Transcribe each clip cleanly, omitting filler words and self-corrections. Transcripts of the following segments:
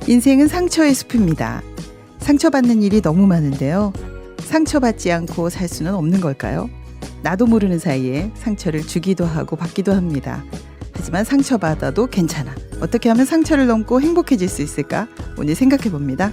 인생은 상처의 숲입니다. 상처받는 일이 너무 많은데요. 상처받지 않고 살 수는 없는 걸까요? 나도 모르는 사이에 상처를 주기도 하고 받기도 합니다. 하지만 상처받아도 괜찮아. 어떻게 하면 상처를 넘고 행복해질 수 있을까? 오늘 생각해 봅니다.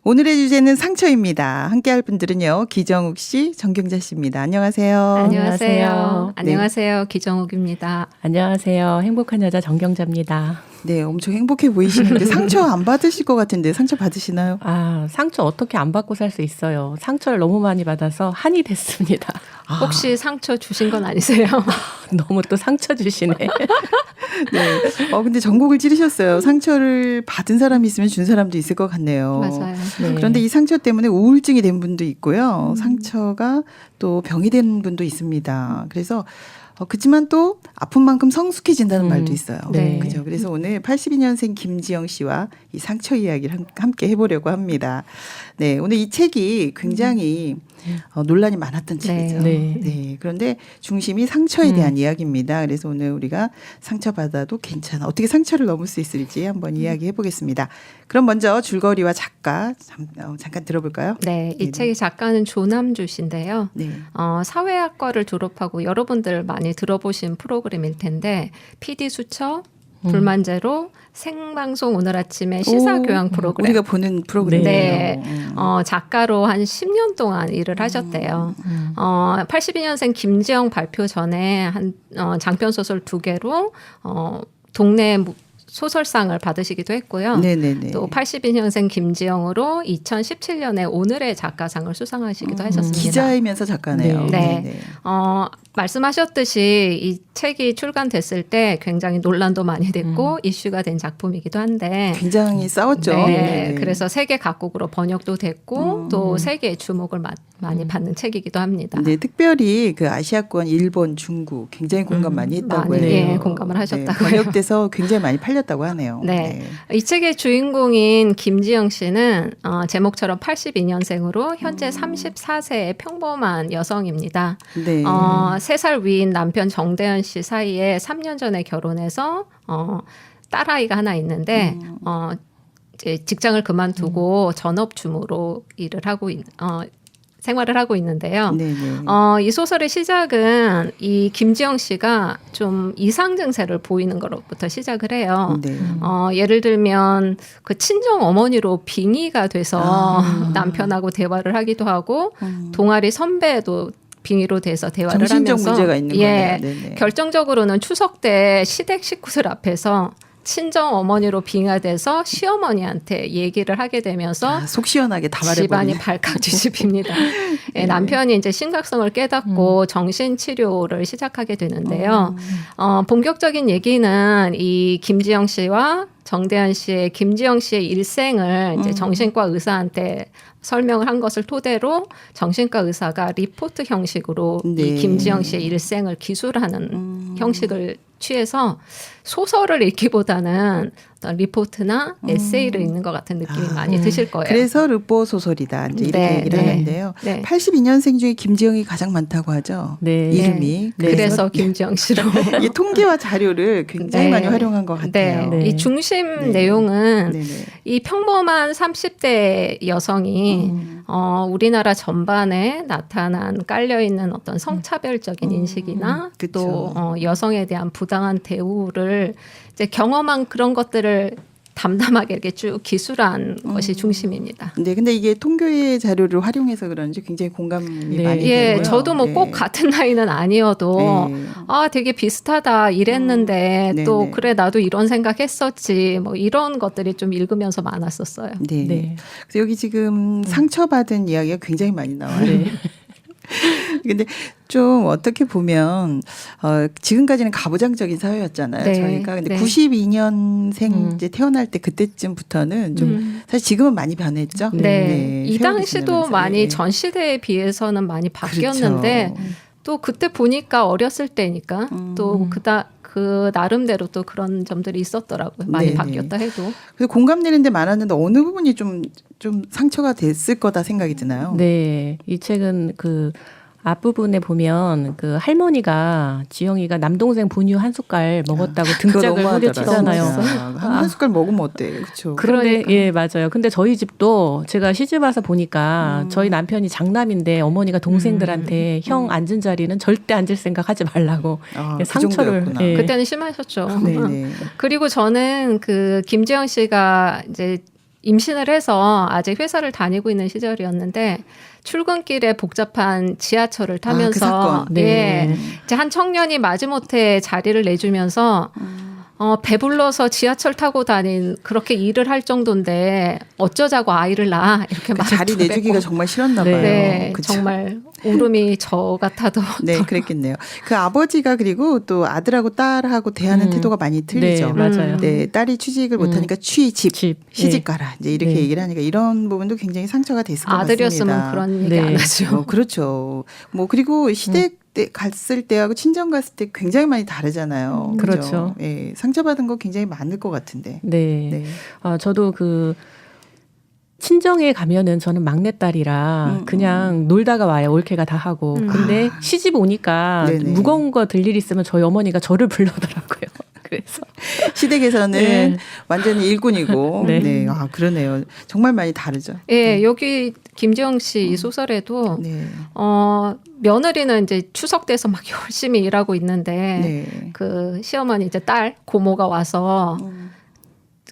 오늘의 주제는 상처입니다. 함께할 분들은요. 기정욱 씨, 정경자 씨입니다. 안녕하세요. 안녕하세요. 네. 안녕하세요. 기정욱입니다. 안녕하세요. 행복한 여자 정경자입니다. 네, 엄청 행복해 보이시는데 상처 안 받으실 것 같은데 상처 받으시나요? 상처 어떻게 안 받고 살 수 있어요. 상처를 너무 많이 받아서 한이 됐습니다. 혹시 상처 주신 건 아니세요? 너무 또 상처 주시네. 네. 근데 전곡을 찌르셨어요. 상처를 받은 사람이 있으면 준 사람도 있을 것 같네요. 맞아요. 네. 그런데 이 상처 때문에 우울증이 된 분도 있고요. 상처가 또 병이 된 분도 있습니다. 그래서 그렇지만 또 아픈 만큼 성숙해진다는 말도 있어요. 네. 그죠? 그래서 오늘 82년생 김지영 씨와 이 상처 이야기를 함께 해보려고 합니다. 네, 오늘 이 책이 굉장히 논란이 많았던 책이죠. 네. 네. 그런데 중심이 상처에 대한 이야기입니다. 그래서 오늘 우리가 상처받아도 괜찮아. 어떻게 상처를 넘을 수 있을지 한번 이야기해 보겠습니다. 그럼 먼저 줄거리와 작가 잠깐 들어볼까요? 네, 이 네네. 책의 작가는 조남주 씨인데요. 네. 사회학과를 졸업하고 여러분들 많이 들어보신 프로그램일 텐데 PD 수첩, 불만제로 생방송 오늘 아침에 시사교양 프로그램. 우리가 보는 프로그램이에요. 네. 작가로 한 10년 동안 일을 하셨대요. 82년생 김지영 발표 전에 한 장편 소설 2개로 동네 소설상을 받으시기도 했고요. 네네네. 또 82년생 김지영으로 2017년에 오늘의 작가상을 수상하시기도 하셨습니다. 기자이면서 작가네요. 네. 네네. 말씀하셨듯이 이 책이 출간됐을 때 굉장히 논란도 많이 됐고 이슈가 된 작품이기도 한데 굉장히 싸웠죠. 네, 네네. 그래서 세계 각국으로 번역도 됐고 또 세계의 주목을 많이 받는 책이기도 합니다. 네, 특별히 그 아시아권, 일본, 중국 굉장히 공감 많이 했다고 많이, 해요. 예, 공감을 하셨다고요. 번역돼서 굉장히 많이 팔렸다고 하네요. 네. 이 책의 주인공인 김지영 씨는 제목처럼 82년생으로 현재 34세의 평범한 여성입니다. 네. 3살 위인 남편 정대현 씨 사이에 3년 전에 결혼해서 딸아이가 하나 있는데 이제 직장을 그만두고 전업주부로 일을 하고 생활을 하고 있는데요. 네네. 이 소설의 시작은 이 김지영 씨가 좀 이상 증세를 보이는 것부터 시작을 해요. 네. 예를 들면 그 친정 어머니로 빙의가 돼서 남편하고 대화를 하기도 하고 동아리 선배도 빙의로 돼서 대화를 정신적 하면서 문제가 있는 거네요. 네네. 결정적으로는 추석 때 시댁 식구들 앞에서 친정 어머니로 빙하돼서 시어머니한테 얘기를 하게 되면서 속 시원하게 다 말해버리네. 집안이 발칵 뒤집힙니다. 네, 남편이 이제 심각성을 깨닫고 정신치료를 시작하게 되는데요. 본격적인 얘기는 이 김지영 씨와 정대현 씨의 김지영 씨의 일생을 이제 정신과 의사한테 설명을 한 것을 토대로 정신과 의사가 리포트 형식으로 네. 이 김지영 씨의 일생을 기술하는 형식을 취해서 소설을 읽기보다는 어떤 리포트나 에세이를 읽는 것 같은 느낌이 많이 드실 거예요. 그래서 르포 소설이다. 이제 이렇게 네, 얘기를 네. 하는데요. 네. 82년생 중에 김지영이 가장 많다고 하죠. 네. 이름이. 그래서 김지영 씨로. 이 통계와 자료를 굉장히 네. 많이 활용한 것 같아요. 네. 네. 이 중심 네. 내용은 네네. 이 평범한 30대 여성이 우리나라 전반에 나타난 깔려있는 어떤 성차별적인 인식이나 그쵸. 또 여성에 대한 부당한 대우를 이제 경험한 그런 것들을 담담하게 이렇게 쭉 기술한 것이 중심입니다. 네, 근데 이게 통계의 자료를 활용해서 그런지 굉장히 공감이 네. 많이 예, 되고요. 저도 뭐 꼭 네. 같은 나이는 아니어도 네. 되게 비슷하다 이랬는데 네, 또 네. 그래 나도 이런 생각했었지 뭐 이런 것들이 좀 읽으면서 많았었어요. 네. 네. 그래서 여기 지금 상처받은 이야기가 굉장히 많이 나와요. 네. 근데 좀 어떻게 보면 지금까지는 가부장적인 사회였잖아요. 네. 저희가 근데 네. 92년생 이제 태어날 때 그때쯤부터는 좀 사실 지금은 많이 변했죠. 네. 이 세월이 당시도 지나면서. 많이 네. 전 시대에 비해서는 많이 바뀌었는데 그렇죠. 또 그때 보니까 어렸을 때니까 또 그 나름대로 또 그런 점들이 있었더라고요. 많이 네네. 바뀌었다 해도. 그래서 공감되는 데 많았는데 어느 부분이 좀 상처가 됐을 거다 생각이 드나요? 네, 이 책은 그 앞부분에 보면 그 할머니가 지영이가 남동생 분유 한 숟갈 먹었다고 등짝을 후려치잖아요. 한 숟갈 먹으면 어때? 그렇죠. 그런데 그러니까. 예 맞아요. 근데 저희 집도 제가 시집 와서 보니까 저희 남편이 장남인데 어머니가 동생들한테 형 앉은 자리는 절대 앉을 생각하지 말라고 그 상처를 정도였구나. 예. 그때는 심하셨죠. 네네. 그리고 저는 그 김지영 씨가 이제 임신을 해서 아직 회사를 다니고 있는 시절이었는데 출근길에 복잡한 지하철을 타면서 그 사건. 네. 예, 이제 한 청년이 마지못해 자리를 내주면서 배불러서 지하철 타고 다닌 그렇게 일을 할 정도인데 어쩌자고 아이를 낳아 이렇게 그 자리 말을 내주기가 정말 싫었나 네. 봐요. 네, 그쵸? 정말 울음이 저 같아도 네, 그랬겠네요. 그 아버지가 그리고 또 아들하고 딸하고 대하는 태도가 많이 틀리죠. 네, 맞아요. 네, 딸이 취직을 못하니까 취집, 집. 시집 예. 가라 이제 이렇게 네. 얘기를 하니까 이런 부분도 굉장히 상처가 됐을 것 아들이었으면 같습니다. 그런 얘기 네. 안 하죠. 그렇죠. 뭐 그리고 시댁 때 갔을 때하고 친정 갔을 때 굉장히 많이 다르잖아요. 그죠? 그렇죠. 예, 상처받은 거 굉장히 많을 것 같은데. 네. 네. 저도 그 친정에 가면은 저는 막내딸이라 그냥 놀다가 와요. 올케가 다 하고. 근데 시집 오니까 네네. 무거운 거 들 일 있으면 저희 어머니가 저를 불러더라고요. 그래서 시댁에서는 네. 완전히 일꾼이고. 네. 네. 아, 그러네요. 정말 많이 다르죠. 예, 여기 김지영 씨 이 소설에도 네. 며느리는 이제 추석 때서 막 열심히 일하고 있는데 네. 그 시어머니 이제 딸 고모가 와서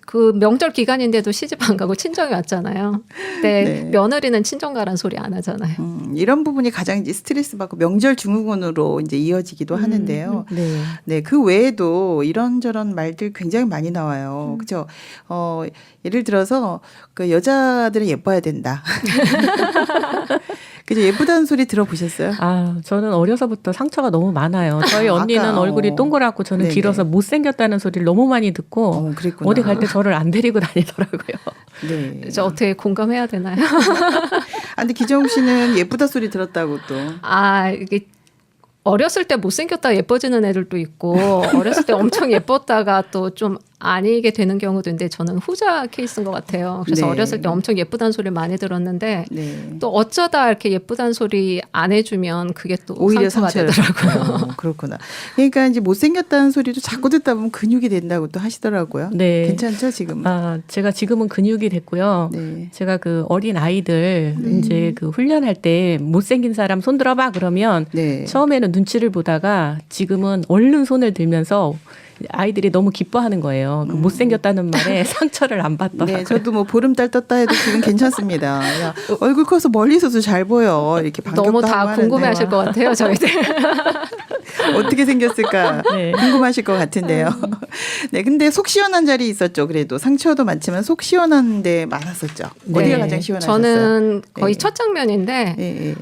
그 명절 기간인데도 시집 안 가고 친정에 왔잖아요. 근데 네. 며느리는 친정 가란 소리 안 하잖아요. 이런 부분이 가장 이제 스트레스 받고 명절 증후군으로 이제 이어지기도 하는데요. 네. 네, 그 외에도 이런저런 말들 굉장히 많이 나와요. 그죠? 예를 들어서 그 여자들은 예뻐야 된다. 그죠? 예쁘다는 소리 들어보셨어요? 저는 어려서부터 상처가 너무 많아요. 저희 언니는 아까, 얼굴이 동그랗고 저는 네네. 길어서 못생겼다는 소리를 너무 많이 듣고 그랬구나. 어디 갈 때 저를 안 데리고 다니더라고요. 네. 그래서 어떻게 공감해야 되나요? 근데 기정 씨는 예쁘다 소리 들었다고 또. 이게 어렸을 때 못생겼다 예뻐지는 애들도 있고 어렸을 때 엄청 예뻤다가 또 좀 아니게 되는 경우도 있는데 저는 후자 케이스인 것 같아요. 그래서 네. 어렸을 때 엄청 예쁘다는 소리를 많이 들었는데 네. 또 어쩌다 이렇게 예쁘다는 소리 안 해주면 그게 또 오히려 상처가 상처를 되더라고요. 그렇구나. 그러니까 이제 못생겼다는 소리도 자꾸 듣다 보면 근육이 된다고 또 하시더라고요. 네. 괜찮죠 지금? 제가 지금은 근육이 됐고요. 네. 제가 그 어린 아이들 이제 그 훈련할 때 못생긴 사람 손 들어봐 그러면 네. 처음에는 눈치를 보다가 지금은 얼른 손을 들면서 아이들이 너무 기뻐하는 거예요. 그 못생겼다는 말에 상처를 안 받더라고요. 네, 저도 뭐 보름달 떴다 해도 지금 괜찮습니다. 야, 얼굴 커서 멀리서도 잘 보여. 이렇게 반갑다 너무 다 하고 하는데 궁금해하실 것 같아요, 저희들. 어떻게 생겼을까 네. 궁금하실 것 같은데요. 네, 근데 속 시원한 자리 있었죠. 그래도 상처도 많지만 속 시원한데 많았었죠. 어디가 네. 가장 시원하셨어요? 저는 거의 네. 첫 장면인데 예, 예.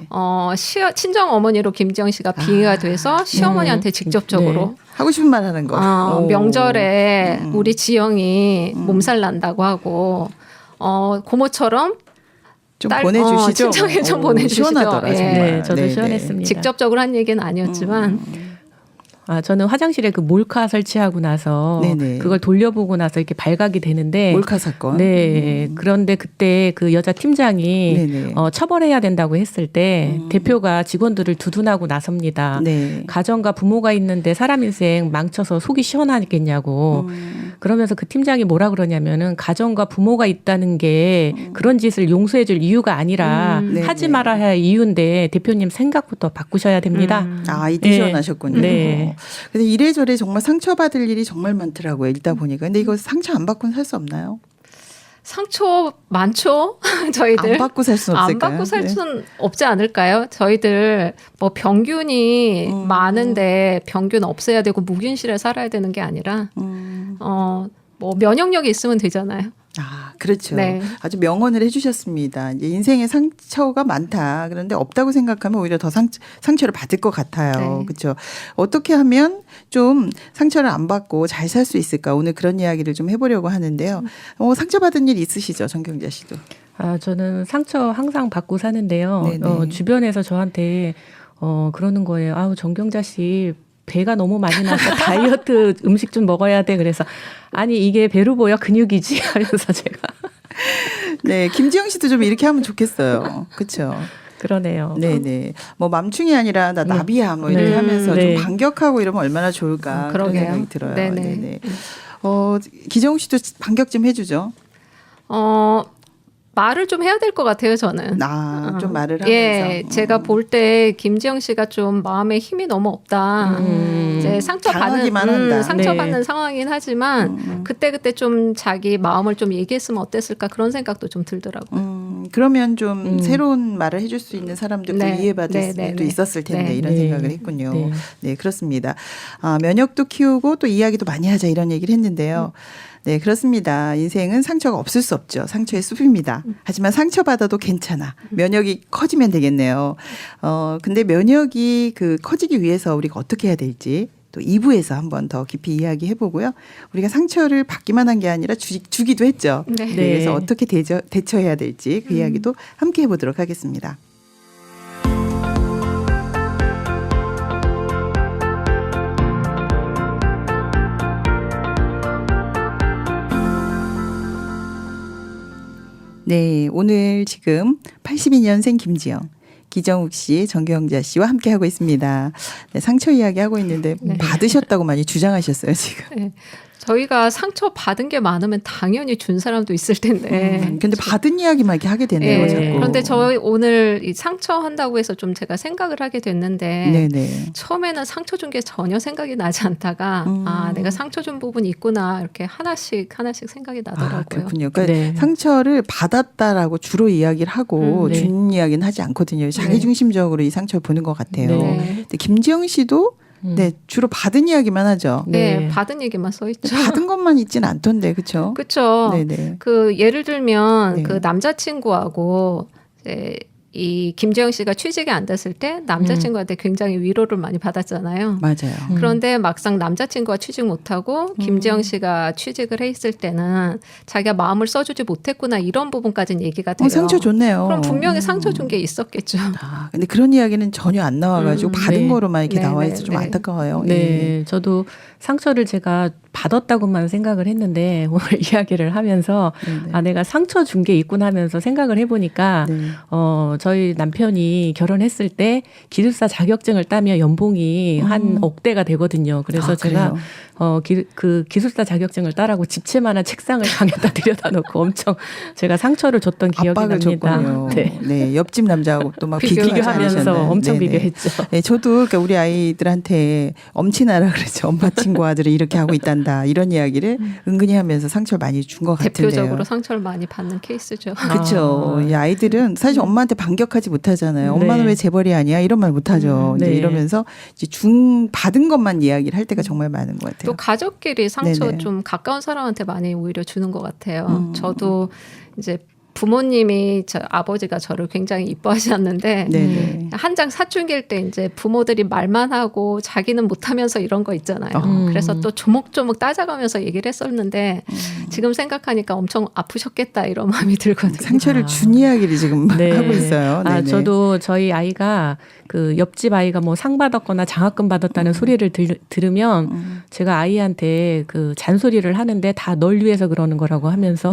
친정 어머니로 김지영 씨가 비유가 돼서 시어머니한테 직접적으로 하고 싶은 말 하는 거. 오. 명절에 우리 지영이 몸살 난다고 하고 고모처럼 좀 딸- 보내주시죠. 친정에 좀 오, 보내주시죠. 시원하더라 예. 정말. 네, 저도 시원했습니다. 직접적으로 한 얘기는 아니었지만 저는 화장실에 그 몰카 설치하고 나서 네네. 그걸 돌려보고 나서 이렇게 발각이 되는데 몰카 사건. 네. 그런데 그때 그 여자 팀장이 네네. 처벌해야 된다고 했을 때 대표가 직원들을 두둔하고 나섭니다. 네. 가정과 부모가 있는데 사람 인생 망쳐서 속이 시원하겠냐고. 그러면서 그 팀장이 뭐라 그러냐면은 가정과 부모가 있다는 게 그런 짓을 용서해 줄 이유가 아니라 네네. 하지 말아야 할 이유인데 대표님 생각부터 바꾸셔야 됩니다. 이때 네. 시원하셨군요. 네. 근데 이래저래 정말 상처받을 일이 정말 많더라고요. 읽다 보니까. 근데 이거 상처 안 받고는 살 수 없나요? 상처 많죠. 저희들 안 받고 살 수는 안 없을까요? 받고 살 네. 수는 없지 않을까요? 저희들 뭐 병균이 많은데 병균 없애야 되고 무균실에 살아야 되는 게 아니라 뭐 면역력이 있으면 되잖아요. 그렇죠. 네. 아주 명언을 해주셨습니다. 이제 인생에 상처가 많다. 그런데 없다고 생각하면 오히려 더 상처를 받을 것 같아요. 네. 그렇죠. 어떻게 하면 좀 상처를 안 받고 잘 살 수 있을까? 오늘 그런 이야기를 좀 해보려고 하는데요. 상처받은 일 있으시죠, 정경자 씨도? 저는 상처 항상 받고 사는데요. 네네. 주변에서 저한테 그러는 거예요. 정경자 씨 배가 너무 많이 나서 다이어트 음식 좀 먹어야 돼. 그래서 아니 이게 배로 보여 근육이지 하면서 제가 네, 김지영 씨도 좀 이렇게 하면 좋겠어요. 그렇죠. 그러네요. 네네. 뭐 맘충이 아니라 나 나비야 뭐 이렇게 네. 하면서 네. 좀 반격하고 이러면 얼마나 좋을까 그런 그러게요. 생각이 들어요. 네네. 네네. 기정욱 씨도 반격 좀 해주죠. 말을 좀 해야 될 것 같아요, 저는. 좀 말을 하면서. 예, 제가 볼 때 김지영 씨가 좀 마음에 힘이 너무 없다. 이제 당하기만 한다. 상처받는 네. 상황이긴 하지만 그때 좀 자기 마음을 좀 얘기했으면 어땠을까 그런 생각도 좀 들더라고요. 그러면 좀 새로운 말을 해줄 수 있는 사람들도 네. 이해받을 네, 수도 네, 네. 있었을 텐데 네. 이런 네. 생각을 했군요. 네. 네, 그렇습니다. 면역도 키우고 또 이야기도 많이 하자 이런 얘기를 했는데요. 네, 그렇습니다. 인생은 상처가 없을 수 없죠. 상처의 숲입니다. 하지만 상처받아도 괜찮아. 면역이 커지면 되겠네요. 근데 면역이 커지기 위해서 우리가 어떻게 해야 될지 또 2부에서 한번 더 깊이 이야기해 보고요. 우리가 상처를 받기만 한 게 아니라 주기도 했죠. 네. 네, 그래서 어떻게 대처해야 될지 그 이야기도 함께 해보도록 하겠습니다. 네, 오늘 지금 82년생 김지영, 기정욱 씨, 정경자 씨와 함께 하고 있습니다. 네, 상처 이야기 하고 있는데 받으셨다고 많이 주장하셨어요, 지금. 네. 저희가 상처 받은 게 많으면 당연히 준 사람도 있을 텐데. 근데 받은 이야기만 이렇게 하게 되네요, 예, 자꾸. 그런데 저희 오늘 이 상처 한다고 해서 좀 제가 생각을 하게 됐는데 네네. 처음에는 상처 준 게 전혀 생각이 나지 않다가 내가 상처 준 부분이 있구나 이렇게 하나씩 생각이 나더라고요. 그렇군요. 그러니까 네. 상처를 받았다라고 주로 이야기를 하고 네. 준 이야기는 하지 않거든요. 자기중심적으로 이 상처를 보는 것 같아요. 네. 근데 김지영 씨도 네, 주로 받은 이야기만 하죠. 네, 네. 받은 얘기만 써 있죠. 받은 것만 있지는 않던데, 그렇죠? 그렇죠. 네네. 예를 들면 네. 남자친구하고 이제 이 김지영 씨가 취직이 안 됐을 때 남자친구한테 굉장히 위로를 많이 받았잖아요. 맞아요. 그런데 막상 남자친구가 취직 못하고 김지영 씨가 취직을 했을 때는 자기가 마음을 써주지 못했구나 이런 부분까지는 얘기가 돼요. 상처 좋네요. 그럼 분명히 상처 준 게 있었겠죠. 근데 그런 이야기는 전혀 안 나와가지고 받은 네. 거로만 이렇게 네, 나와 네, 있어 좀 네. 안타까워요. 네, 예. 저도 상처를 제가 받았다고만 생각을 했는데 오늘 이야기를 하면서 네네. 내가 상처 준 게 있구나 하면서 생각을 해보니까 네. 저희 남편이 결혼했을 때 기술사 자격증을 따면 연봉이 한 억대가 되거든요. 그래서 제가 그 기술사 자격증을 따라고 집채만한 책상을 방에다 들여다 놓고 엄청 제가 상처를 줬던 기억이 압박을 납니다. 줬군요. 네. 네, 옆집 남자하고 또 막 비교하면서 엄청 네네. 비교했죠. 네, 저도 그러니까 우리 아이들한테 엄친아라 그랬죠. 엄마 친구 아들이 이렇게 하고 있단다. 이런 이야기를 은근히 하면서 상처를 많이 준 것 같은데요. 대표적으로 상처를 많이 받는 케이스죠. 그렇죠. 이 아이들은 사실 엄마한테 반격하지 못하잖아요. 네. 엄마는 왜 재벌이 아니야? 이런 말 못하죠. 이제 네. 이러면서 이제 받은 것만 이야기를 할 때가 정말 많은 것 같아요. 또 가족끼리 상처 네네. 좀 가까운 사람한테 많이 오히려 주는 것 같아요. 저도 이제 부모님이 아버지가 저를 굉장히 이뻐하셨는데 네네. 한 장 사춘기일 때 이제 부모들이 말만 하고 자기는 못하면서 이런 거 있잖아요. 그래서 또 조목조목 따져가면서 얘기를 했었는데 지금 생각하니까 엄청 아프셨겠다 이런 마음이 들거든요. 상처를 준 이야기를 지금 네. 하고 있어요. 네네. 저도 저희 아이가 그 옆집 아이가 뭐 상 받았거나 장학금 받았다는 소리를 들으면 제가 아이한테 그 잔소리를 하는데 다 널 위해서 그러는 거라고 하면서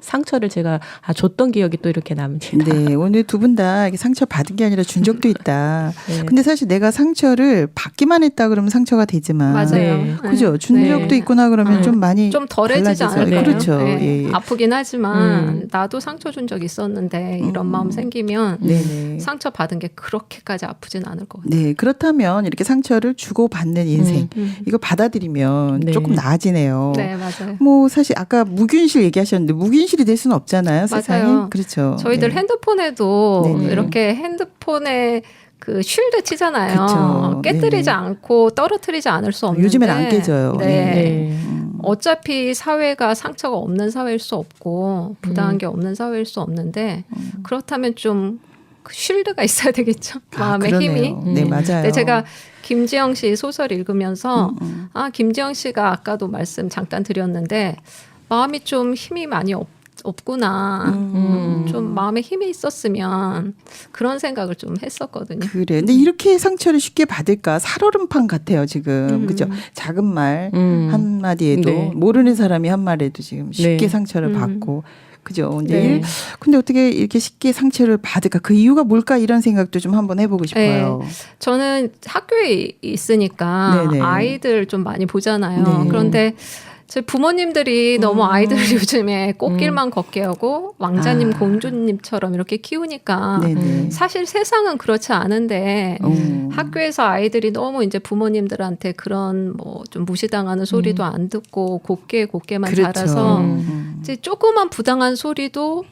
상처를 제가 줬던 기억이 또 이렇게 납니다. 네, 오늘 두 분 다 상처 받은 게 아니라 준 적도 있다. 네. 근데 사실 내가 상처를 받기만 했다 그러면 상처가 되지만, 맞아요. 네. 그죠? 준 네. 적도 있구나 그러면 좀 많이 좀 덜해지지 달라져서. 않을까요? 그렇죠. 네. 예. 아프긴 하지만 나도 상처 준 적 있었는데 이런 마음 생기면 네네. 상처 받은 게 그렇게까지 아프진 않을 것 같아요. 네, 그렇다면 이렇게 상처를 주고 받는 인생 이거 받아들이면 네. 조금 나아지네요. 네, 맞아요. 뭐 사실 아까 무균실 얘기하셨는데 무균실이 될 수는 없잖아요. 세상에. 맞아요. 그렇죠. 저희들 네. 핸드폰에도 네네. 이렇게 핸드폰에 그 쉴드 치잖아요. 그쵸. 깨뜨리지 네네. 않고 떨어뜨리지 않을 수 없는데 요즘엔 안 깨져요. 네. 네. 어차피 사회가 상처가 없는 사회일 수 없고 부당한 게 없는 사회일 수 없는데 그렇다면 좀 쉴드가 있어야 되겠죠. 마음의 그러네요. 힘이. 네, 맞아요. 근데 제가 김지영 씨 소설 읽으면서 김지영 씨가 아까도 말씀 잠깐 드렸는데 마음이 좀 힘이 많이 없구나. 좀 마음에 힘이 있었으면 그런 생각을 좀 했었거든요. 그래. 근데 이렇게 상처를 쉽게 받을까? 살얼음판 같아요, 지금. 그죠? 작은 말 한마디에도 네. 모르는 사람이 한 말에도 지금 쉽게 네. 상처를 받고. 그죠? 근데, 네. 근데 어떻게 이렇게 쉽게 상처를 받을까? 그 이유가 뭘까? 이런 생각도 좀 한번 해보고 싶어요. 저는 학교에 있으니까 네네. 아이들 좀 많이 보잖아요. 네. 그런데 저희 부모님들이 너무 아이들을 요즘에 꽃길만 걷게 하고 왕자님, 아. 공주님처럼 이렇게 키우니까 네네. 사실 세상은 그렇지 않은데 음. 학교에서 아이들이 너무 이제 부모님들한테 그런 뭐 좀 무시당하는 소리도 안 듣고 곱게만 그렇죠. 자라서 이제 조그만 부당한 소리도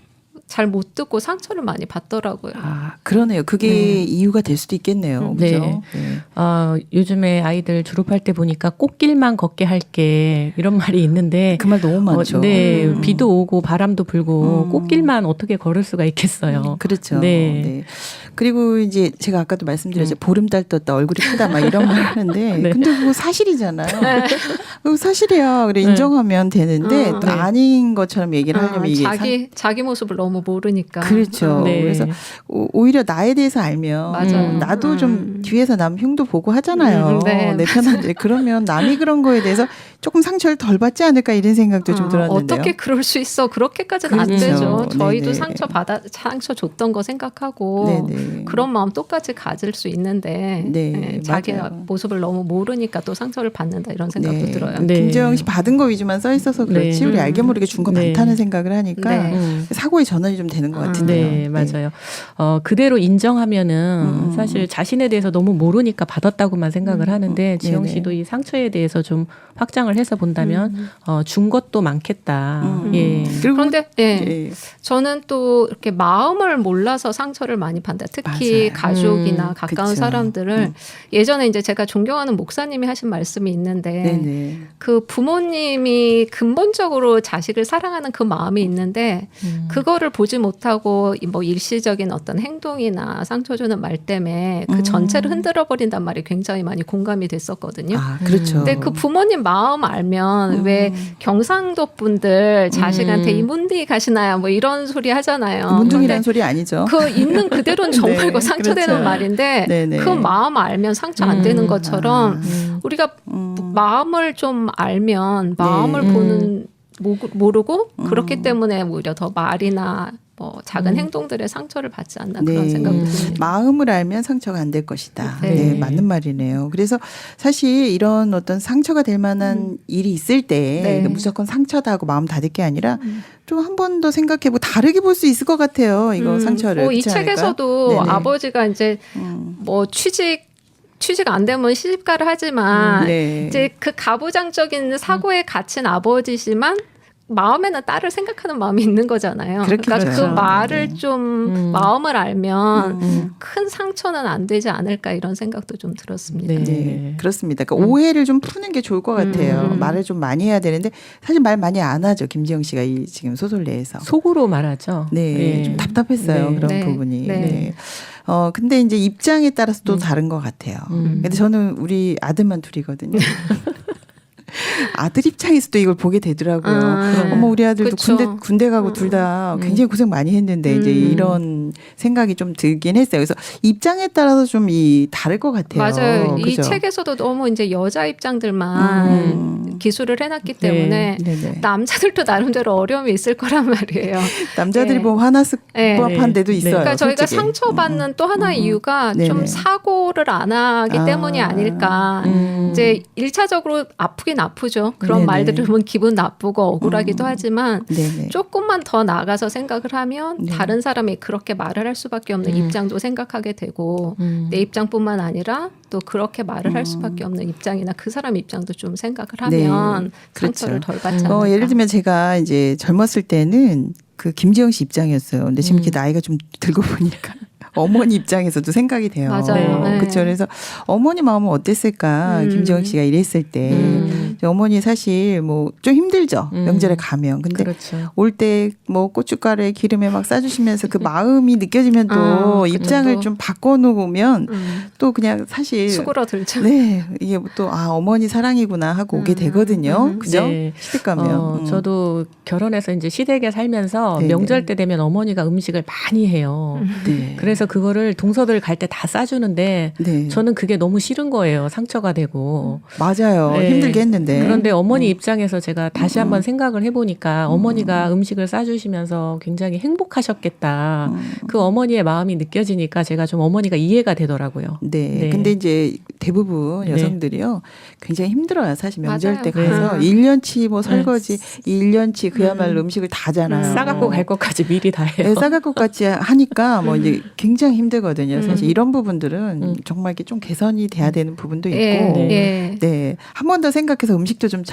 잘 못 듣고 상처를 많이 받더라고요. 아, 그러네요. 그게 이유가 될 수도 있겠네요. 네. 그죠? 네. 요즘에 아이들 졸업할 때 보니까 꽃길만 걷게 할게 이런 말이 있는데 그 말 너무 많죠. 네, 비도 오고 바람도 불고 꽃길만 어떻게 걸을 수가 있겠어요. 그렇죠. 네. 네. 그리고 이제 제가 아까도 말씀드렸죠. 보름달 떴다 얼굴이 크다 막 이런 말 하는데 네. 근데 그거 사실이잖아요. 그거 사실이야. 그래 인정하면 되는데 또 네. 아닌 것처럼 얘기를 하려면 이게 자기 모습을 너무 모르니까. 그렇죠. 네. 그래서 오히려 나에 대해서 알면 맞아요. 나도 좀 뒤에서 남 흉도 보고 하잖아요. 네, 내 편한데 그러면 남이 그런 거에 대해서 조금 상처를 덜 받지 않을까 이런 생각도 좀 들었는데요. 어떻게 그럴 수 있어? 그렇게까지는 안 그렇죠. 되죠. 저희도 네네. 상처 줬던 거 생각하고 네네. 그런 마음 똑같이 가질 수 있는데 네, 자기 맞아요. 모습을 너무 모르니까 또 상처를 받는다 이런 생각도 들어요. 네. 김재영 씨 받은 거 위주만 써 있어서 그렇지 네. 우리 알게 모르게 준 거 네. 많다는 생각을 하니까 네. 사고의 전환이 좀 되는 것 같은데요. 네, 맞아요. 그대로 인정하면은 사실 자신에 대해서 너무 모르니까 받았다고만 생각을 하는데 지영 네네. 씨도 이 상처에 대해서 좀 확장을 해서 본다면 준 것도 많겠다. 예. 그리고 그런데 예. 저는 또 이렇게 마음을 몰라서 상처를 많이 받는다. 특히 맞아요. 가족이나 가까운 그쵸. 사람들을 예전에 이제 제가 존경하는 목사님이 하신 말씀이 있는데 네네. 그 부모님이 근본적으로 자식을 사랑하는 그 마음이 있는데 그거를 보지 못하고 뭐 일시적인 어떤 행동이나 상처 주는 말 때문에 그 전체를 흔들어 버린단 말이 굉장히 많이 공감이 됐었거든요. 아 그렇죠. 근데 그 부모님 마음 알면 왜 경상도 분들 자식한테 이문디 가시나요? 뭐 이런 소리 하잖아요. 문둥이라는 소리 아니죠. 그 있는 그대로는 정말 네, 그 상처되는 그렇죠. 말인데 네네. 그 마음 알면 상처 안 되는 것처럼 우리가 마음을 좀 알면 마음을 네. 보는 모르고 그렇기 때문에 오히려 더 말이나 뭐 작은 행동들의 상처를 받지 않나 그런 네. 생각도 듭니다. 마음을 알면 상처가 안 될 것이다. 네. 네, 맞는 말이네요. 그래서 사실 이런 어떤 상처가 될 만한 일이 있을 때 네. 무조건 상처다 하고 마음 닫을 게 아니라 좀 한 번 더 생각해보고 다르게 볼 수 있을 것 같아요. 이거 상처를. 이 그렇지 않을까요? 책에서도 네네. 아버지가 이제 뭐 취직 안 되면 시집가를 하지만 네. 이제 그 가부장적인 사고에 갇힌 아버지지만 마음에는 딸을 생각하는 마음이 있는 거잖아요. 그러니까 그 그렇죠. 말을 네. 좀 마음을 알면 큰 상처는 안 되지 않을까 이런 생각도 좀 들었습니다. 네. 네, 그렇습니다. 그러니까 오해를 좀 푸는 게 좋을 것 같아요. 말을 좀 많이 해야 되는데 사실 말 많이 안 하죠. 김지영 씨가 이 지금 소설 내에서. 속으로 말하죠. 네, 예. 좀 답답했어요. 네. 그런 네. 부분이. 네. 네. 근데 이제 입장에 따라서 또 다른 것 같아요. 근데 저는 우리 아들만 둘이거든요. 아들 입장에서도 이걸 보게 되더라고요. 어머 우리 아들도 그쵸. 군대 가고 둘 다 굉장히 고생 많이 했는데 이제 이런 생각이 좀 들긴 했어요. 그래서 입장에 따라서 좀 다를 것 같아요. 맞아요. 이 그죠? 책에서도 너무 이제 여자 입장들만 기술을 해놨기 때문에 네네. 남자들도 나름대로 어려움이 있을 거란 말이에요. 남자들이 네. 보면 화났을 네. 법한 데도 네. 있어요. 그러니까 저희가 솔직히. 상처받는 또 하나의 이유가 네네. 좀 사고를 안 하기 때문이 아닐까. 이제 1차적으로 아프긴 아프죠. 그런 네네. 말 들으면 기분 나쁘고 억울하기도 하지만 네네. 조금만 더 나가서 생각을 하면 네. 다른 사람이 그렇게 말을 할 수밖에 없는 입장도 생각하게 되고 내 입장뿐만 아니라 또 그렇게 말을 할 수밖에 없는 입장이나 그 사람 입장도 좀 생각을 하면 상처를 덜 받지 않을까. 예를 들면 제가 이제 젊었을 때는 그 김지영 씨 입장이었어요. 근데 지금 이렇게 나이가 좀 들고 보니까 어머니 입장에서도 생각이 돼요. 맞아요. 네. 그렇죠. 그래서 어머니 마음은 어땠을까? 김지영 씨가 이랬을 때 어머니 사실 뭐 좀 힘들죠. 명절에 가면. 근데 그렇죠. 올 때 뭐 고춧가루에 기름에 막 싸주시면서 그 마음이 느껴지면 또 입장을 또. 좀 바꿔놓으면 또 그냥 사실 수그러들죠. 네 이게 또 어머니 사랑이구나 하고 오게 되거든요. 그죠? 네. 시댁 가면. 저도 결혼해서 이제 시댁에 살면서 네네. 명절 때 되면 어머니가 음식을 많이 해요. 네. 그래서 그거를 동서들 갈 때 다 싸주는데 네. 저는 그게 너무 싫은 거예요. 상처가 되고. 맞아요. 네. 힘들게 했는데. 그런데 어머니 입장에서 제가 다시 한번 생각을 해보니까 어머니가 음식을 싸주시면서 굉장히 행복하셨겠다. 그 어머니의 마음이 느껴지니까 제가 좀 어머니가 이해가 되더라고요. 네. 네. 근데 이제 대부분 네. 여성들이요. 굉장히 힘들어요. 사실 명절 맞아요. 때 가서 네. 1년치 뭐 설거지 1년치 그야말로 음식을 다잖아요. 싸갖고 갈 것까지 미리 다 해요. 네, 싸갖고 같이 하니까 뭐 이제 굉장히 힘들거든요. 사실 이런 부분들은 정말 이렇게 좀 개선이 돼야 되는 부분도 있고. 예. 네. 한 번 더 생각해서 음식도 좀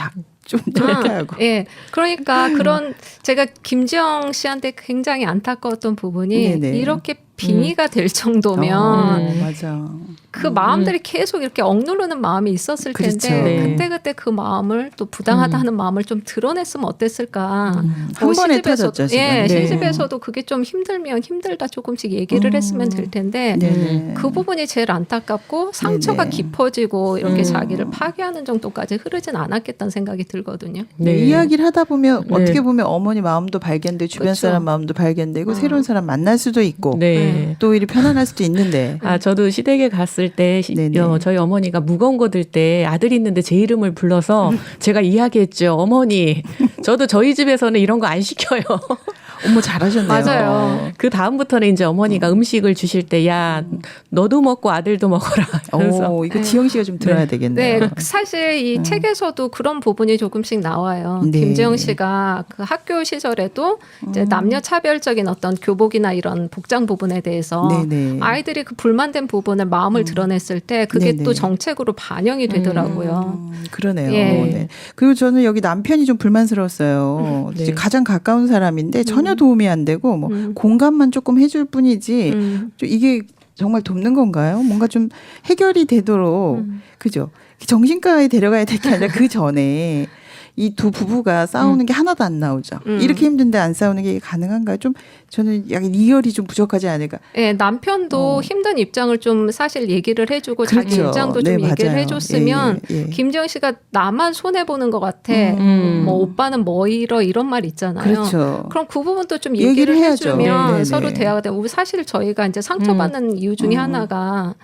이렇게 하고. 예. 그러니까 그런 제가 김지영 씨한테 굉장히 안타까웠던 부분이 네네. 이렇게 빙의가 될 정도면 맞아. 그 마음들이 계속 이렇게 억누르는 마음이 있었을 그렇죠. 텐데 네. 그때그때 그 마음을 또 부당하다는 마음을 좀 드러냈으면 어땠을까. 한 번에 터졌죠, 지금. 예, 네. 시집에서도 그게 좀 힘들면 힘들다 조금씩 얘기를 했으면 될 텐데 네네. 그 부분이 제일 안타깝고 상처가 네네. 깊어지고 이렇게 자기를 파괴하는 정도까지 흐르진 않았겠다는 생각이 들거든요. 네. 이야기를 하다 보면 네. 어떻게 보면 어머니 마음도 발견되고 주변 그렇죠. 사람 마음도 발견되고 새로운 사람 만날 수도 있고 네. 또 오히려 편안할 수도 있는데. 저도 시댁에 갔을 때 네네. 저희 어머니가 무거운 거 들 때 아들 있는데 제 이름을 불러서 제가 이야기했죠. 어머니, 저도 저희 집에서는 이런 거 안 시켜요. 어머 잘하셨네요. 맞아요. 그 다음부터는 이제 어머니가 음식을 주실 때, 야, 너도 먹고 아들도 먹어라. 그래서 이거 지영 씨가 좀 들어야 되겠네요. 네, 사실 이 책에서도 그런 부분이 조금씩 나와요. 네. 김지영 씨가 그 학교 시절에도 이제 남녀 차별적인 어떤 교복이나 이런 복장 부분에 대해서 네네. 아이들이 그 불만된 부분을 마음을 드러냈을 때 그게 네네. 또 정책으로 반영이 되더라고요. 그러네요. 예. 네. 그리고 저는 여기 남편이 좀 불만스러웠어요. 네. 이제 가장 가까운 사람인데 전혀 도움이 안 되고 뭐 공감만 조금 해줄 뿐이지 좀 이게 정말 돕는 건가요? 뭔가 좀 해결이 되도록 그죠? 정신과에 데려가야 될 게 아니라 그 전에 이 두 부부가 싸우는 게 하나도 안 나오죠. 이렇게 힘든데 안 싸우는 게 가능한가요? 좀 저는 약간 이열이 좀 부족하지 않을까. 네, 남편도 힘든 입장을 좀 사실 얘기를 해주고 자기 그렇죠. 입장도 좀 네, 얘기를 맞아요. 해줬으면 예, 예. 김지영 씨가 나만 손해 보는 것 같아. 뭐 오빠는 뭐 이런 말 있잖아요. 그렇죠. 그럼 그 부분도 좀 얘기를 얘기를 해야죠. 해주면 네네네. 서로 대화가 되고 사실 저희가 이제 상처받는 이유 중에 하나가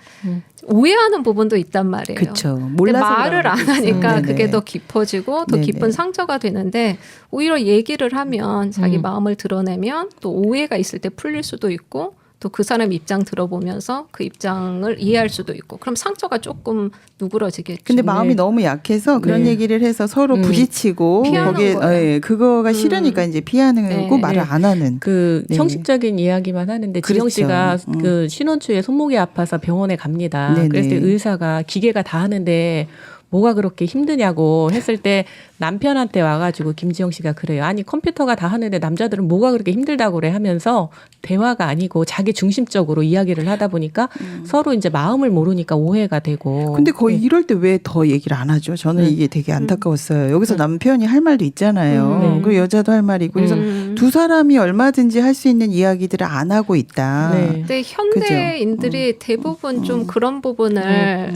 오해하는 부분도 있단 말이에요. 그렇죠. 근데 몰라서 말을 그런 안 것도 있어요. 하니까 네네. 그게 더 깊어지고 더 네네. 깊은 상처가 되는데 오히려 얘기를 하면 자기 마음을 드러내면 또 오해가 있을 때 풀릴 수도 있고 또 그 사람 입장 들어보면서 그 입장을 이해할 수도 있고 그럼 상처가 조금 누그러지겠죠. 근데 마음이 너무 약해서 그런 네. 얘기를 해서 서로 부딪히고 피하는 거기에 거예요. 예, 그거가 싫으니까 이제 피하는 네. 거 말을 안 하는. 그 형식적인 이야기만 하는데 지영 그렇죠. 씨가 그 신혼초에 손목이 아파서 병원에 갑니다. 네네. 그랬을 때 의사가 기계가 다 하는데 뭐가 그렇게 힘드냐고 했을 때 남편한테 와가지고 김지영 씨가 그래요. 아니 컴퓨터가 다 하는데 남자들은 뭐가 그렇게 힘들다고 그래 하면서 대화가 아니고 자기 중심적으로 이야기를 하다 보니까 서로 이제 마음을 모르니까 오해가 되고. 근데 거의 이럴 때 왜 더 얘기를 안 하죠? 저는 이게 되게 안타까웠어요. 여기서 남편이 할 말도 있잖아요. 그리고 여자도 할 말이 있고 그래서 두 사람이 얼마든지 할 수 있는 이야기들을 안 하고 있다. 네. 근데 현대인들이 대부분 좀 그런 부분을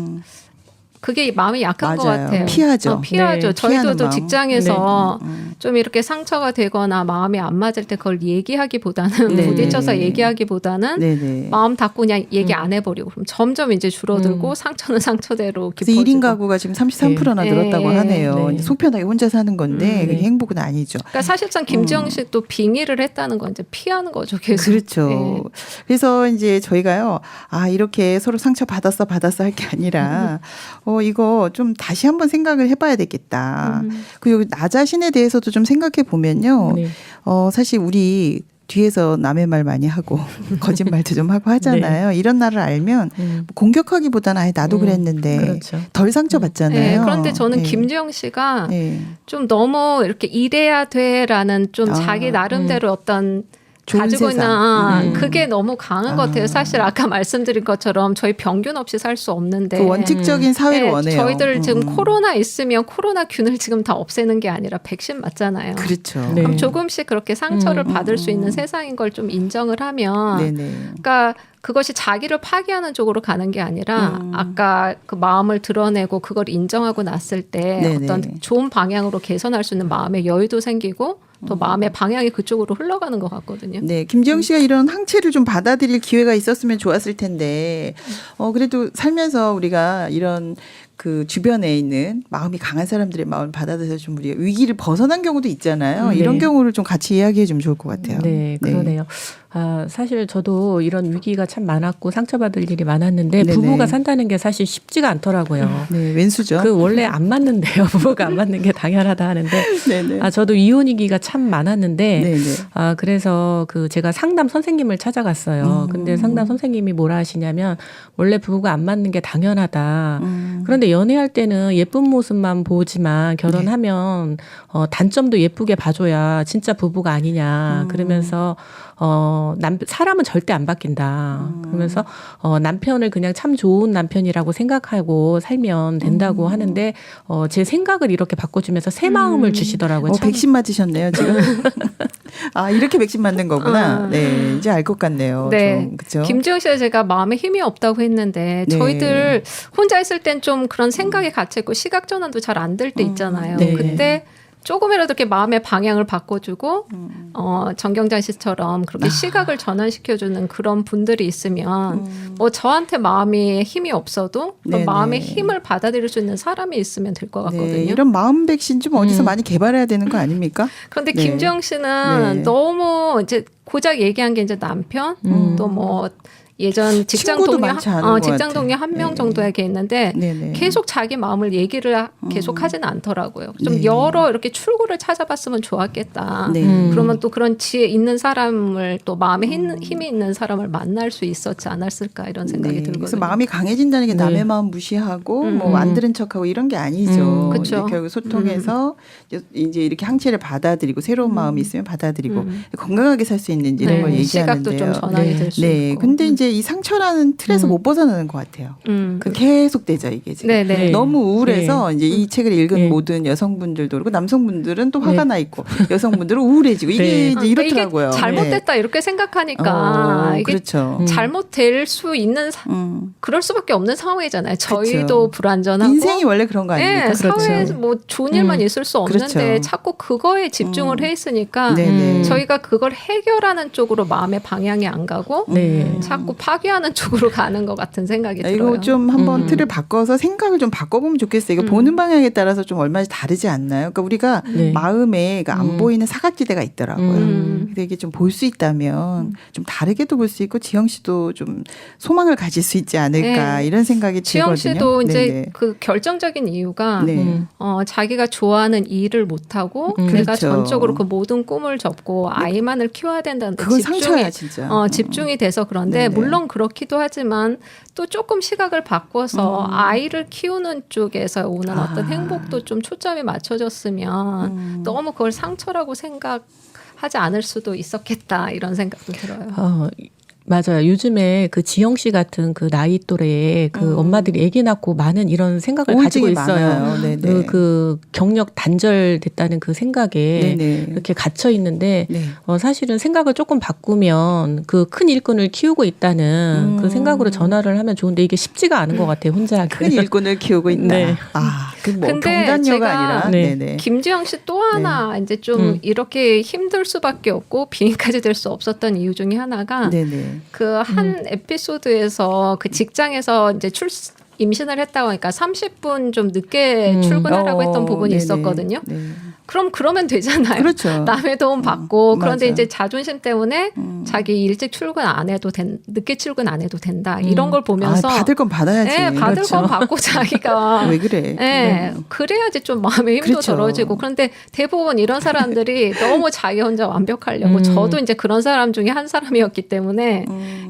그게 마음이 약한 것 맞아요. 같아요. 피하죠. 피하죠. 네. 저희도 피하는 또 마음. 직장에서 좀 이렇게 상처가 되거나 마음이 안 맞을 때 그걸 얘기하기보다는 네. 부딪혀서 얘기하기보다는 네네. 마음 닫고 그냥 얘기 안 해버리고 그럼 점점 이제 줄어들고 상처는 상처대로 그래서 깊어지고. 1인 가구가 지금 33%나 네. 늘었다고 네. 하네요. 네. 이제 속편하게 혼자 사는 건데 그게 행복은 아니죠. 그러니까 사실상 김지영 씨도 빙의를 했다는 건 이제 피하는 거죠. 계속. 그렇죠. 네. 그래서 이제 저희가요, 이렇게 서로 상처 받았어 할 게 아니라, 이거 좀 다시 한번 생각을 해봐야 되겠다. 그리고 나 자신에 대해서도 좀 생각해 보면요. 네. 사실 우리 뒤에서 남의 말 많이 하고 거짓말도 좀 하고 하잖아요. 이런 나를 알면 공격하기보다는 아예 나도 그랬는데 그렇죠. 덜 상처받잖아요. 네, 그런데 저는 네. 김지영 씨가 네. 좀 너무 이렇게 이래야 돼라는 좀 자기 나름대로 어떤 좋은 가지고 세상. 있는 그게 너무 강한 것 같아요. 사실 아까 말씀드린 것처럼 저희 병균 없이 살 수 없는데 그 원칙적인 사회를 네, 원해요. 저희들 지금 코로나 있으면 코로나균을 지금 다 없애는 게 아니라 백신 맞잖아요. 그렇죠. 네. 그럼 조금씩 그렇게 상처를 받을 수 있는 세상인 걸 좀 인정을 하면 네네. 그러니까 그것이 자기를 파괴하는 쪽으로 가는 게 아니라 아까 그 마음을 드러내고 그걸 인정하고 났을 때 네네. 어떤 좋은 방향으로 개선할 수 있는 마음의 여유도 생기고 또 마음의 방향이 그쪽으로 흘러가는 것 같거든요. 네, 김지영 씨가 이런 항체를 좀 받아들일 기회가 있었으면 좋았을 텐데, 그래도 살면서 우리가 이런 그 주변에 있는 마음이 강한 사람들의 마음을 받아들여서 좀 우리가 위기를 벗어난 경우도 있잖아요. 네. 이런 경우를 좀 같이 이야기해 주면 좋을 것 같아요. 네, 그러네요. 사실 저도 이런 위기가 참 많았고 상처받을 일이 많았는데 네네. 부부가 산다는 게 사실 쉽지가 않더라고요. 네, 왼수죠. 그 원래 안 맞는데요. 부부가 안 맞는 게 당연하다 하는데 네네. 저도 이혼위기가 참 많았는데 네네. 그래서 그 제가 상담 선생님을 찾아갔어요. 근데 상담 선생님이 뭐라 하시냐면 원래 부부가 안 맞는 게 당연하다. 그런데 연애할 때는 예쁜 모습만 보지만 결혼하면 단점도 예쁘게 봐줘야 진짜 부부가 아니냐. 그러면서 사람은 절대 안 바뀐다. 그러면서 남편을 그냥 참 좋은 남편이라고 생각하고 살면 된다고 하는데 제 생각을 이렇게 바꿔주면서 새 마음을 주시더라고요. 참. 백신 맞으셨네요, 지금. 이렇게 백신 맞는 거구나. 네, 이제 알 것 같네요. 네. 그렇죠. 김지영 씨가 제가 마음에 힘이 없다고 했는데 네. 저희들 혼자 있을 땐 좀 그런 생각에 갇혀 있고 시각 전환도 잘 안 될 때 있잖아요. 네. 그때 조금이라도 이렇게 마음의 방향을 바꿔주고 정경장 씨처럼 그렇게 시각을 전환시켜주는 그런 분들이 있으면 저한테 마음이 힘이 없어도 그 네네. 마음의 힘을 받아들일 수 있는 사람이 있으면 될 것 같거든요. 네, 이런 마음 백신 좀 어디서 많이 개발해야 되는 거 아닙니까? 그런데 네. 김지영 씨는 네. 너무 이제 고작 얘기한 게 이제 남편 또 뭐 예전 직장 친구도 동료 많지 않은 것 직장 같아. 동료 한 명 네. 정도에게 있는데 네네. 계속 자기 마음을 얘기를 계속 하지는 않더라고요. 좀 네. 여러 이렇게 출구를 찾아봤으면 좋았겠다. 네. 그러면 또 그런 지혜 있는 사람을 또 마음에 힘이 있는 사람을 만날 수 있었지 않았을까 이런 생각이 네. 들거든요. 그래서 마음이 강해진다는 게 남의 마음 무시하고 뭐 안 들은 척하고 이런 게 아니죠. 그쵸. 이제 결국 소통해서 이제 이렇게 항체를 받아들이고 새로운 마음이 있으면 받아들이고 건강하게 살 수 있는지 이런 걸 시각도 얘기하는데요. 좀 전환이 될 수 네. 있고. 근데 이제 이 상처라는 틀에서 못 벗어나는 것 같아요. 그 계속되죠 이게 지금. 네네. 너무 우울해서 이제 이 책을 읽은 네. 모든 여성분들도 그렇고 남성분들은 또 화가 나 있고 여성분들은 우울해지고 이게 네. 이제 이렇더라고요. 이게 잘못됐다 이렇게 생각하니까 이게 그렇죠. 잘못될 수 있는 그럴 수밖에 없는 상황이잖아요. 저희도 불안전하고 인생이 원래 그런 거 아닙니까? 네, 사회에서 뭐 좋은 일만 있을 수 없는데 그렇죠. 자꾸 그거에 집중을 해 있으니까 네네. 저희가 그걸 해결하는 쪽으로 마음의 방향이 안 가고 네. 자꾸 파괴하는 쪽으로 가는 것 같은 생각이 들어요. 이거 좀 한번 틀을 바꿔서 생각을 좀 바꿔보면 좋겠어요. 이거 보는 방향에 따라서 좀 얼마나 다르지 않나요? 그러니까 우리가 네. 마음에 안 보이는 사각지대가 있더라고요. 근데 이게 좀 볼 수 있다면 좀 다르게도 볼 수 있고 지영 씨도 좀 소망을 가질 수 있지 않을까 네. 이런 생각이 지영 들거든요. 씨도 이제 네네. 그 결정적인 이유가 네. 자기가 좋아하는 일을 못하고 내가 그렇죠. 전적으로 그 모든 꿈을 접고 아이만을 키워야 된다는 데 그건 상처야 진짜. 집중이 돼서 그런데 네네. 물론 그렇기도 하지만 또 조금 시각을 바꿔서 아이를 키우는 쪽에서 오는 어떤 행복도 좀 초점이 맞춰졌으면 너무 그걸 상처라고 생각하지 않을 수도 있었겠다 이런 생각도 들어요. 맞아요. 요즘에 그 지영 씨 같은 그 나이 또래의 그 엄마들이 아기 낳고 많은 이런 생각을 가지고 우울증이 있어요. 많아요. 네네. 그 경력 단절됐다는 그 생각에 네네. 이렇게 갇혀 있는데 네. 사실은 생각을 조금 바꾸면 그 큰 일꾼을 키우고 있다는 그 생각으로 전화를 하면 좋은데 이게 쉽지가 않은 것 같아요. 혼자 하기는. 큰 일꾼을 키우고 있다. 네. 그뭐 근데 경단녀가 제가 아니라. 네. 네네. 김지영 씨 또 하나 이제 좀 이렇게 힘들 수밖에 없고 비행까지 될 수 없었던 이유 중에 하나가 네네. 그 한 에피소드에서 그 직장에서 이제 임신을 했다고 하니까 30분 좀 늦게 출근하라고 했던 부분이 네네. 있었거든요. 네. 그러면 되잖아요. 그렇죠. 남의 도움 받고 그런데 맞아. 이제 자존심 때문에 자기 일찍 출근 안 해도 늦게 출근 안 해도 된다. 이런 걸 보면서 받을 건 받아야지. 네, 받을 그렇죠. 건 받고 자기가 왜 그래? 네, 그래야지 좀 마음의 힘도 그렇죠. 덜어지고 그런데 대부분 이런 사람들이 너무 자기 혼자 완벽하려고 저도 이제 그런 사람 중에 한 사람이었기 때문에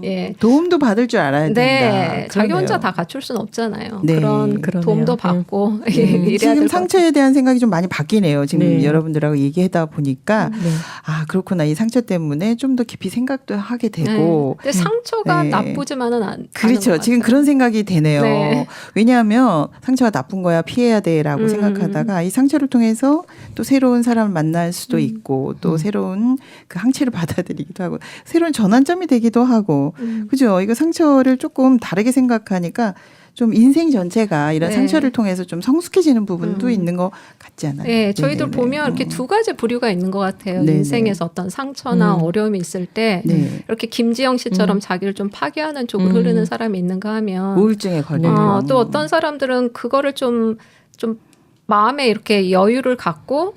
예. 도움도 받을 줄 알아야 된다. 네, 자기 그러네요. 혼자 다 갖출 수는 없잖아요. 네, 그런 그러네요. 도움도 받고 이래야 지금 될 것 상처에 대한 생각이 좀 많이 바뀌네요. 지금 네. 여러분들하고 얘기하다 보니까 네. 아 그렇구나 이 상처 때문에 좀 더 깊이 생각도 하게 되고 근데 상처가 네. 나쁘지만은 않은 그렇죠. 것 지금 같아요. 그런 생각이 되네요. 네. 왜냐하면 상처가 나쁜 거야 피해야 돼라고 생각하다가 이 상처를 통해서 또 새로운 사람을 만날 수도 있고 또 새로운 그 항체를 받아들이기도 하고 새로운 전환점이 되기도 하고 그죠. 이거 상처를 조금 다르게 생각하니까 좀 인생 전체가 이런 네. 상처를 통해서 좀 성숙해지는 부분도 있는 것 같지 않아요? 네, 저희들 네네네. 보면 이렇게 두 가지 부류가 있는 것 같아요. 네네. 인생에서 어떤 상처나 어려움이 있을 때 네. 이렇게 김지영 씨처럼 자기를 좀 파괴하는 쪽으로 흐르는 사람이 있는가 하면 우울증에 걸리면 또 어떤 사람들은 그거를 좀 마음에 이렇게 여유를 갖고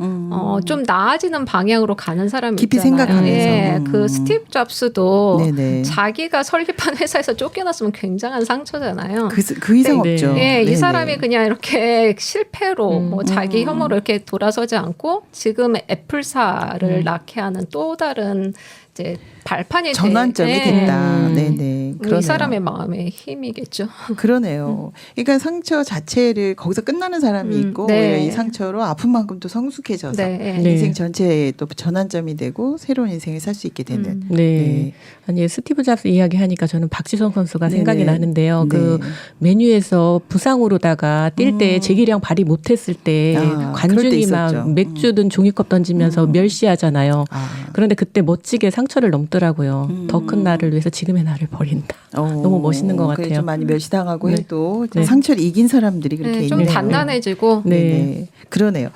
좀 나아지는 방향으로 가는 사람이 깊이 있잖아요. 생각하면서. 예, 그 스티브 잡스도 네네. 자기가 설립한 회사에서 쫓겨났으면 굉장한 상처잖아요. 그 이상 네. 없죠. 예, 이 네네. 사람이 그냥 이렇게 실패로 뭐 자기 혐오로 이렇게 돌아서지 않고 지금 애플사를 낳게 하는 또 다른 이제 발판이 전환점이 예. 됐다. 네네. 이 그러네요. 사람의 마음의 힘이겠죠. 그러네요. 그러니까 상처 자체를 거기서 끝나는 사람이 있고 네. 오히려 이 상처로 아픈 만큼 또 성숙해져서 네. 네. 인생 전체에 또 전환점이 되고 새로운 인생을 살 수 있게 되는. 네. 네. 아니 스티브 잡스 이야기하니까 저는 박지성 선수가 네네. 생각이 나는데요. 네. 그 메뉴에서 부상으로다가 뛸 때 재기량 발휘 못했을 때 아, 그럴 때 관중이 있었죠. 막 맥주든 종이컵 던지면서 멸시하잖아요. 아. 그런데 그때 멋지게 상처를 넘더라고요. 더 큰 나를 위해서 지금의 나를 버린다. 너무 멋있는 것 그래 같아요. 좀 많이 멸시당하고 네. 해도 네. 상처를 이긴 사람들이 그렇게 네, 좀 있네요. 단단해지고 네. 네. 그러네요.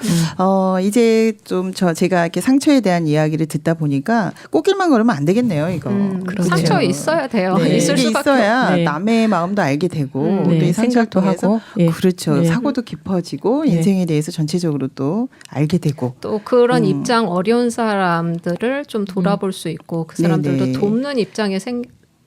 이제 좀 제가 이렇게 상처에 대한 이야기를 듣다 보니까 꽃길만 걸으면 안 되겠네요, 이거. 그러네요. 상처 있어야 돼요. 네. 있을 이게 수밖에 있어야 네. 남의 마음도 알게 되고 또 네. 이 상처를 생각도 통해서 하고. 예. 그렇죠. 네. 사고도 깊어지고 네. 인생에 대해서 전체적으로 또 알게 되고. 또 그런 입장 어려운 사람들을 좀 돌아볼 수 있고 그 사람들도 네네. 돕는 입장에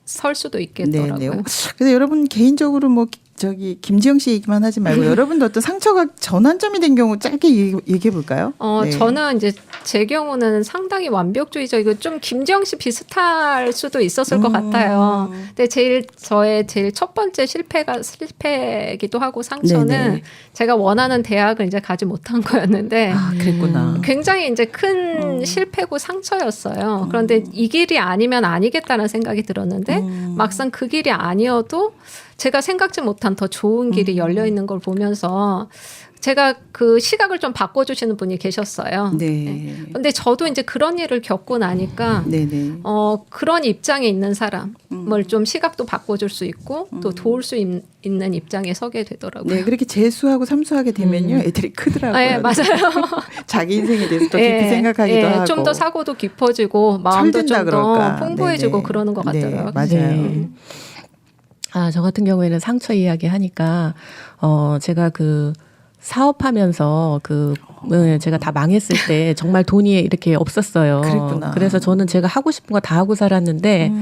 설 수도 있겠더라고요. 네네. 그래서 여러분 개인적으로 뭐 저기 김지영 씨 얘기만 하지 말고 여러분도 어떤 상처가 전환점이 된 경우 짧게 얘기해 볼까요? 네. 저는 이제 제 경우는 상당히 완벽주의적이고 좀 김지영 씨 비슷할 수도 있었을 것 같아요. 근데 저의 제일 첫 번째 실패기도 하고 상처는 네네. 제가 원하는 대학을 이제 가지 못한 거였는데 아, 그랬구나. 굉장히 이제 큰 실패고 상처였어요. 그런데 이 길이 아니면 아니겠다는 생각이 들었는데 막상 그 길이 아니어도 제가 생각지 못한 더 좋은 길이 열려 있는 걸 보면서 제가 그 시각을 좀 바꿔주시는 분이 계셨어요. 네. 근데 저도 이제 그런 일을 겪고 나니까 네네. 그런 입장에 있는 사람을 좀 시각도 바꿔줄 수 있고 또 도울 수 있는 입장에 서게 되더라고요. 네, 그렇게 재수하고 삼수하게 되면요, 애들이 크더라고요. 네, 맞아요. 자기 인생에 대해서 더 깊이 예, 생각하기도 예, 하고. 좀 더 사고도 깊어지고 마음도 철든다 좀 더 그럴까. 풍부해지고 네네. 그러는 것 네, 같더라고요. 맞아요. 네. 저 같은 경우에는 상처 이야기 하니까, 제가 그 사업하면서 제가 다 망했을 때 정말 돈이 이렇게 없었어요. 그랬구나. 그래서 저는 제가 하고 싶은 거 다 하고 살았는데,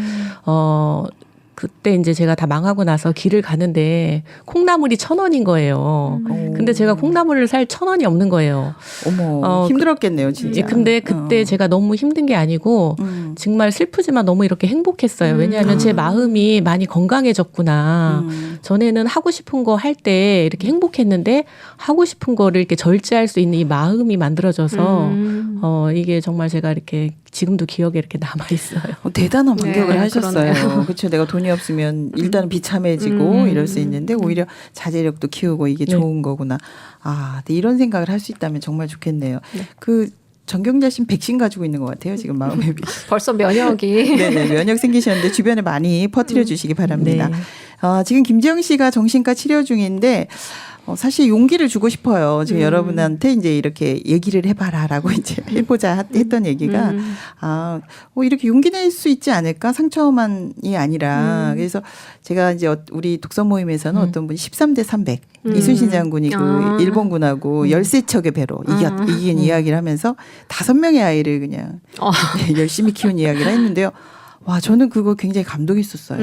그때 이제 제가 다 망하고 나서 길을 가는데 콩나물이 1,000원인 거예요. 근데 제가 콩나물을 살 1,000원이 없는 거예요. 어머, 힘들었겠네요, 진짜. 예, 근데 그때 제가 너무 힘든 게 아니고 정말 슬프지만 너무 이렇게 행복했어요. 왜냐하면 제 마음이 많이 건강해졌구나. 전에는 하고 싶은 거 할 때 이렇게 행복했는데 하고 싶은 거를 이렇게 절제할 수 있는 이 마음이 만들어져서 이게 정말 제가 이렇게 지금도 기억에 이렇게 남아 있어요. 대단한 반격을 네, 하셨어요. 그렇죠. 내가 돈이 없으면 일단은 비참해지고 이럴 수 있는데 오히려 자제력도 키우고 이게 좋은 거구나. 근데 이런 생각을 할 수 있다면 정말 좋겠네요. 그 정경자 씨는 백신 가지고 있는 것 같아요. 지금 마음에. 벌써 면역이. 네네. 면역 생기셨는데 주변에 많이 퍼뜨려 주시기 바랍니다. 네. 지금 김지영 씨가 정신과 치료 중인데 사실 용기를 주고 싶어요. 지금 여러분한테 이제 이렇게 얘기를 해봐라라고 이제 해보자 했던 얘기가 이렇게 용기 낼 수 있지 않을까? 상처만이 아니라 그래서 제가 이제 우리 독서 모임에서는 어떤 분이 13대 300 이순신 장군이 그 일본군하고 열세척의 배로 이긴 이야기를 하면서 5명의 아이를 그냥 열심히 키운 이야기를 했는데요. 와, 저는 그거 굉장히 감동했었어요.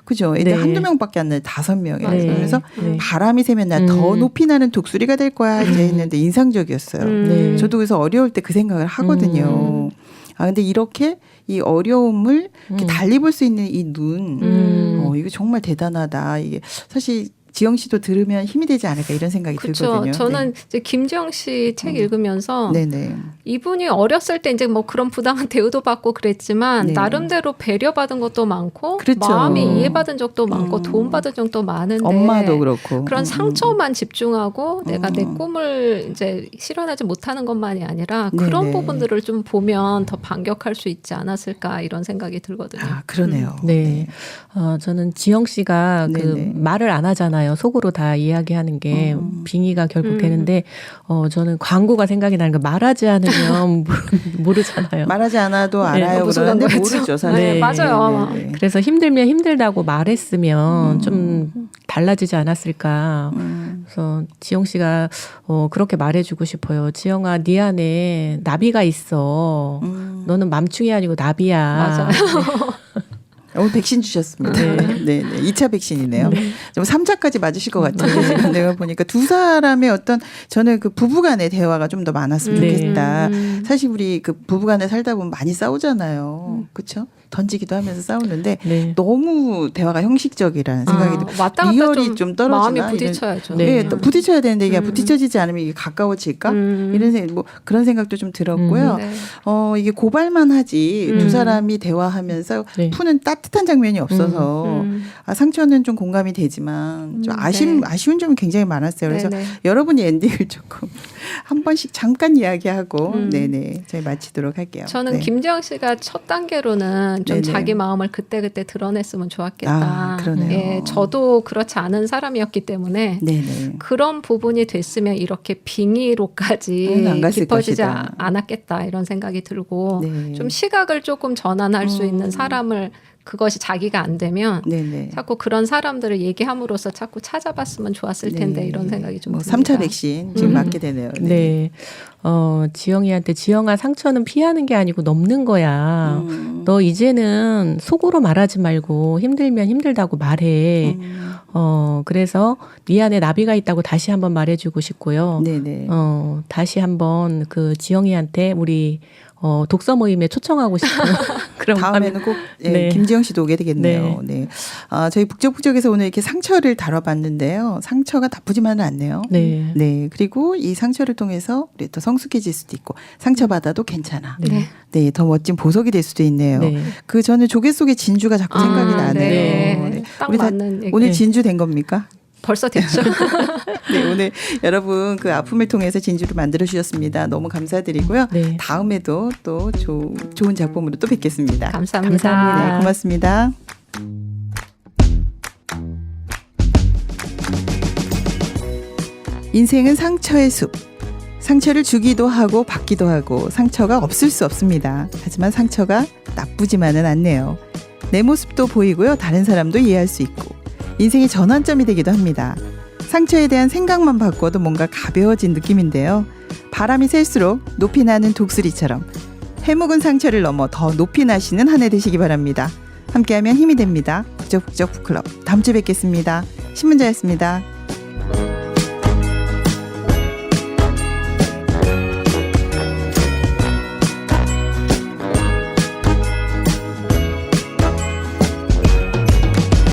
그죠? 애들 네. 한두 명밖에 안 나요. 5명이. 네. 그래서 네. 바람이 세면 나 더 높이 나는 독수리가 될 거야. 이제 했는데 인상적이었어요. 네. 저도 그래서 어려울 때 그 생각을 하거든요. 근데 이렇게 이 어려움을 이렇게 달리 볼 수 있는 이 눈, 이거 정말 대단하다. 이게 사실 지영 씨도 들으면 힘이 되지 않을까 이런 생각이 그렇죠. 들거든요. 저는 이제 김지영 씨 책 읽으면서 네네. 이분이 어렸을 때 이제 뭐 그런 부당한 대우도 받고 그랬지만 네. 나름대로 배려받은 것도 많고 그렇죠. 마음이 이해받은 적도 많고 도움받은 적도 많은데 엄마도 그렇고 그런 상처만 집중하고 내가 내 음. 꿈을 이제 실현하지 못하는 것만이 아니라 그런 네네. 부분들을 좀 보면 더 반격할 수 있지 않았을까 이런 생각이 들거든요. 아 그러네요. 네. 저는 지영 씨가 그 네네. 말을 안 하잖아요. 속으로 다 이야기하는 게 빙의가 결국 되는데 저는 광고가 생각이 나는 거 말하지 않으면 모르잖아요. 말하지 않아도 네. 알아요. 무슨 그러는데 광고였죠? 모르죠. 사실. 네, 맞아요. 네, 네. 그래서 힘들면 힘들다고 말했으면 좀 달라지지 않았을까. 그래서 지영 씨가 그렇게 말해주고 싶어요. 지영아, 네 안에 나비가 있어. 너는 맘충이 아니고 나비야. 맞아요. 오늘 백신 주셨습니다. 네, 네. 2차 백신이네요. 좀 3차까지 맞으실 것 같아요. 지금 내가 보니까 두 사람의 어떤 저는 그 부부간의 대화가 좀 더 많았으면 네. 좋겠다. 사실 우리 그 부부간에 살다 보면 많이 싸우잖아요. 그렇죠? 던지기도 하면서 싸우는데 네. 너무 대화가 형식적이라는 생각이 들어요. 왔다 갔다 리얼이 좀 떨어지나 마음이 이런- 부딪혀야죠. 네, 또 부딪혀야 되는데 이게 부딪혀지지 않으면 이게 가까워질까? 이런 생각, 뭐 그런 생각도 좀 들었고요. 네. 이게 고발만 하지 두 사람이 대화하면서 네. 푸는 따뜻한 장면이 없어서 상처는 좀 공감이 되지만 좀 아쉬운 점이 굉장히 많았어요. 그래서 네네. 여러분이 엔딩을 조금 한 번씩 잠깐 이야기하고 네네 저희 마치도록 할게요. 저는 네. 김지영 씨가 첫 단계로는 좀 네네. 자기 마음을 그때그때 드러냈으면 좋았겠다. 아, 그러네요. 예, 저도 그렇지 않은 사람이었기 때문에 네네. 그런 부분이 됐으면 이렇게 빙의로까지 안 갔을 깊어지지 것이다. 않았겠다 이런 생각이 들고 네. 좀 시각을 조금 전환할 수 있는 사람을 그것이 자기가 안 되면 네네. 자꾸 그런 사람들을 얘기함으로써 자꾸 찾아봤으면 좋았을 텐데 이런 생각이 좀 뭐 듭니다. 3차 백신 지금 맞게 되네요. 네. 지영이한테 지영아 상처는 피하는 게 아니고 넘는 거야. 너 이제는 속으로 말하지 말고 힘들면 힘들다고 말해. 그래서 네 안에 나비가 있다고 다시 한번 말해주고 싶고요. 네네. 다시 한번 그 지영이한테 우리 독서 모임에 초청하고 싶어요. 그럼 다음에는 꼭 네. 김지영 씨도 오게 되겠네요. 네. 저희 북적북적에서 오늘 이렇게 상처를 다뤄봤는데요. 상처가 나쁘지만은 않네요. 네. 네. 그리고 이 상처를 통해서 우리 또 성숙해질 수도 있고 상처받아도 괜찮아. 네. 네. 더 멋진 보석이 될 수도 있네요. 네. 그 저는 조개 속의 진주가 자꾸 생각이 나네요. 네. 네. 딱 우리 다 맞는 얘기. 오늘 진주 된 겁니까? 벌써 됐죠. 네, 오늘 여러분 그 아픔을 통해서 진주를 만들어 주셨습니다. 너무 감사드리고요. 네. 다음에도 또 좋은 작품으로 또 뵙겠습니다. 감사합니다. 감사합니다. 네, 고맙습니다. 인생은 상처의 숲. 상처를 주기도 하고 받기도 하고 상처가 없을 수 없습니다. 하지만 상처가 나쁘지만은 않네요. 내 모습도 보이고요. 다른 사람도 이해할 수 있고 인생의 전환점이 되기도 합니다. 상처에 대한 생각만 바꿔도 뭔가 가벼워진 느낌인데요. 바람이 셀수록 높이 나는 독수리처럼 해묵은 상처를 넘어 더 높이 나시는 한 해 되시기 바랍니다. 함께하면 힘이 됩니다. 북적북적 북클럽 다음 주에 뵙겠습니다. 신문자였습니다.